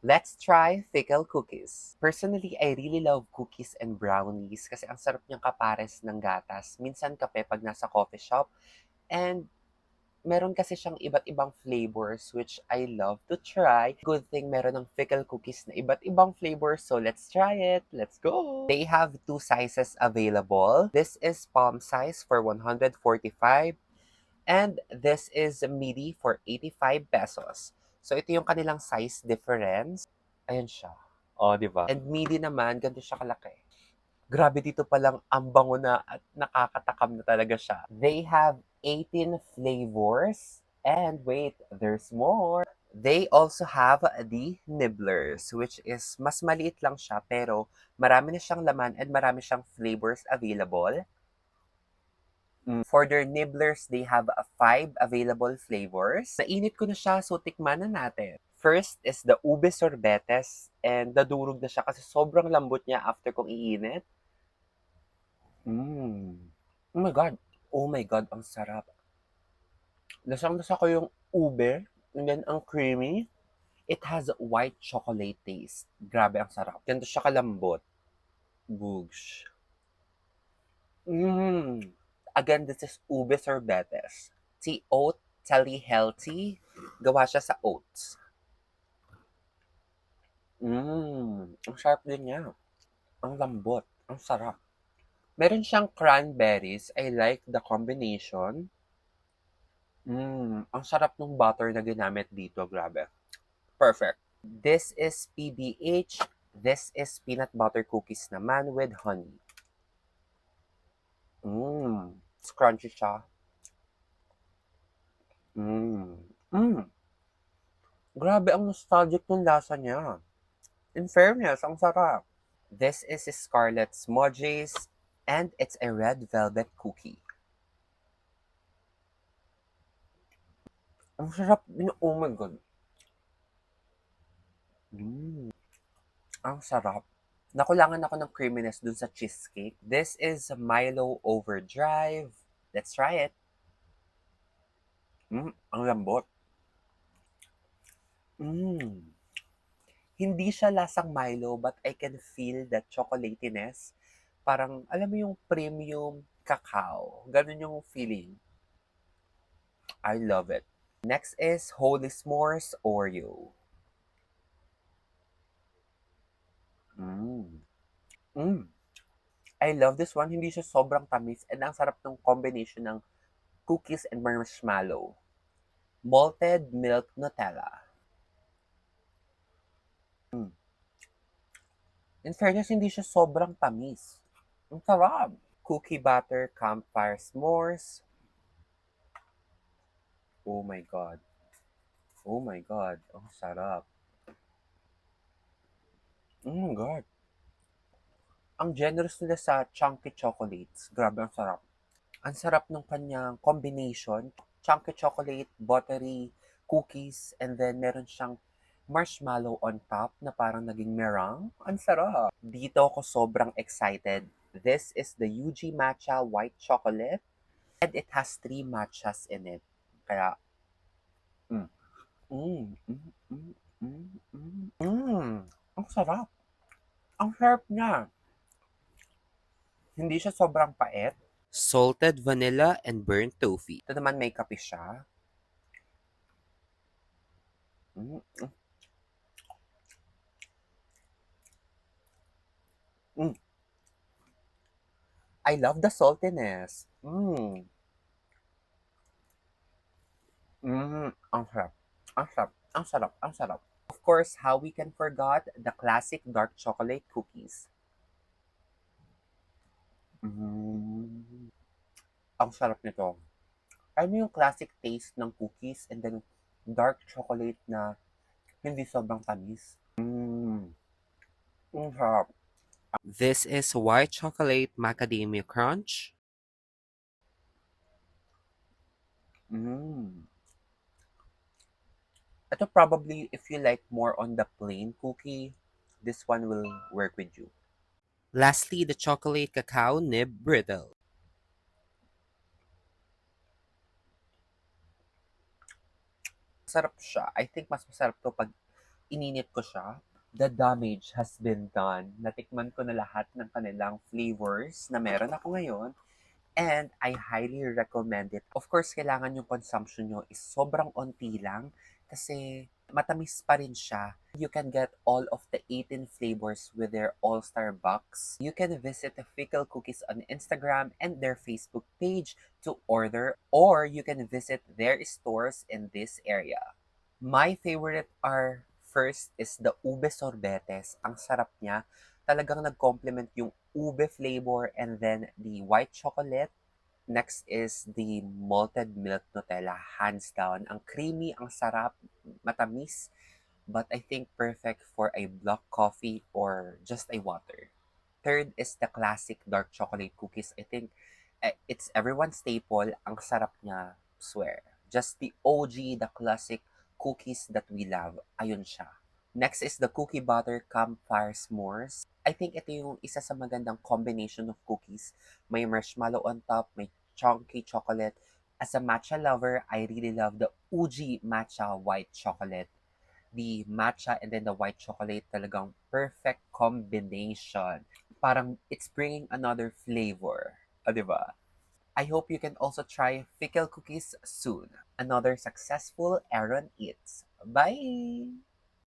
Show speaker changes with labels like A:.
A: Let's try Fickle Cookies. Personally, I really love cookies and brownies kasi ang sarap niyang kapares ng gatas. Minsan kape pag nasa coffee shop. And meron kasi siyang iba't ibang flavors which I love to try. Good thing meron ng Fickle Cookies na iba't ibang flavors. So let's try it. Let's go! They have two sizes available. This is palm size for 145 and this is midi for 85 pesos. So ito yung kanilang size difference. Ayan siya. Oh, di ba? And midi naman, ganito siya kalaki. Grabe dito palang ang bango na at nakakatakam na talaga siya. They have 18 flavors. And wait, there's more. They also have the nibblers, which is mas maliit lang siya pero marami na siyang laman and marami siyang flavors available. For their nibblers, they have 5 available flavors. Nainit ko na siya, so tikman na natin. First is the ube sorbetes and nadurog na siya kasi sobrang lambot niya after kong iinit. Oh my God. Oh my God, ang sarap. Lasang-lasa ko yung ube and then ang creamy. It has white chocolate taste. Grabe, ang sarap. Ganito siya kalambot. Boosh. Again, this is ube sorbetes. Si oat Tally Healthy. Gawa siya sa oats. Ang sarap din niya. Ang lambot. Ang sarap. Meron siyang cranberries. I like the combination. Ang sarap ng butter na ginamit dito. Grabe. Perfect. This is PBH. This is peanut butter cookies naman with honey. It's crunchy siya. Grabe, ang nostalgic ng lasa niya. In fairness, ang sarap. This is Scarlet Smudges, and it's a red velvet cookie. Ang sarap din. Oh my God. Ang sarap. Nakulangan ako ng creaminess dun sa cheesecake. This is Milo Overdrive. Let's try it. Ang lambot. Hindi siya lasang Milo, but I can feel the chocolatiness. Parang, alam mo yung premium cacao. Ganun yung feeling. I love it. Next is Holy S'mores Oreo. I love this one. Hindi siya sobrang tamis and ang sarap ng combination ng cookies and marshmallow. Malted Milk Nutella. In fairness, hindi siya sobrang tamis. Ang sarap. Cookie Butter Campfire S'mores. Oh my God. Oh my God. Ang sarap. Oh my God. Ang generous nila sa chunky chocolates. Grabe, ang sarap. Ang sarap ng kanyang combination. Chunky chocolate, buttery, cookies, and then meron siyang marshmallow on top na parang naging meringue. Ang sarap. Dito ako sobrang excited. This is the UG Matcha White Chocolate and it has 3 matchas in it. Kaya, mm, mm, mm, mm, mm, mm, ang sarap. Ang sarap niya. Hindi siya sobrang pait. Salted vanilla and burnt toffee. Ito naman may kape siya. Mm, mm. I love the saltiness. Ang sarap. Ang sarap. Ang sarap. Ang sarap. Of course, how we can forget the classic dark chocolate cookies. Ang sarap nito. Ano yung classic taste ng cookies and then dark chocolate na hindi sobrang tamis. Ang sarap. This is white chocolate macadamia crunch. Ito probably, if you like more on the plain cookie, this one will work with you. Lastly, the chocolate cacao nib brittle. Sarap siya. I think mas masarap to pag ininit ko siya, the damage has been done. Natikman ko na lahat ng kanilang flavors na meron ako ngayon. And I highly recommend it. Of course, kailangan yung consumption nyo is sobrang onti lang kasi matamis pa rin siya. You can get all of the 18 flavors with their All-Star box. You can visit the Fickle Cookies on Instagram and their Facebook page to order, or you can visit their stores in this area. My favorite are, first is the ube sorbetes. Ang sarap niya. Talagang nag-complement yung ube flavor and then the white chocolate. Next is the malted milk Nutella. Hands down. Ang creamy, ang sarap, matamis. But I think perfect for a black coffee or just a water. Third is the classic dark chocolate cookies. I think it's everyone's staple. Ang sarap niya, swear. Just the OG, the classic cookies that we love. Ayun siya. Next is the cookie butter campfire s'mores. I think ito yung isa sa magandang combination of cookies. May marshmallow on top, may chunky chocolate. As a matcha lover, I really love the Uji matcha white chocolate. The matcha and then the white chocolate, talagang perfect combination. Parang it's bringing another flavor. O, diba? I hope you can also try Fickle Cookies soon. Another successful Aaron Eats. Bye!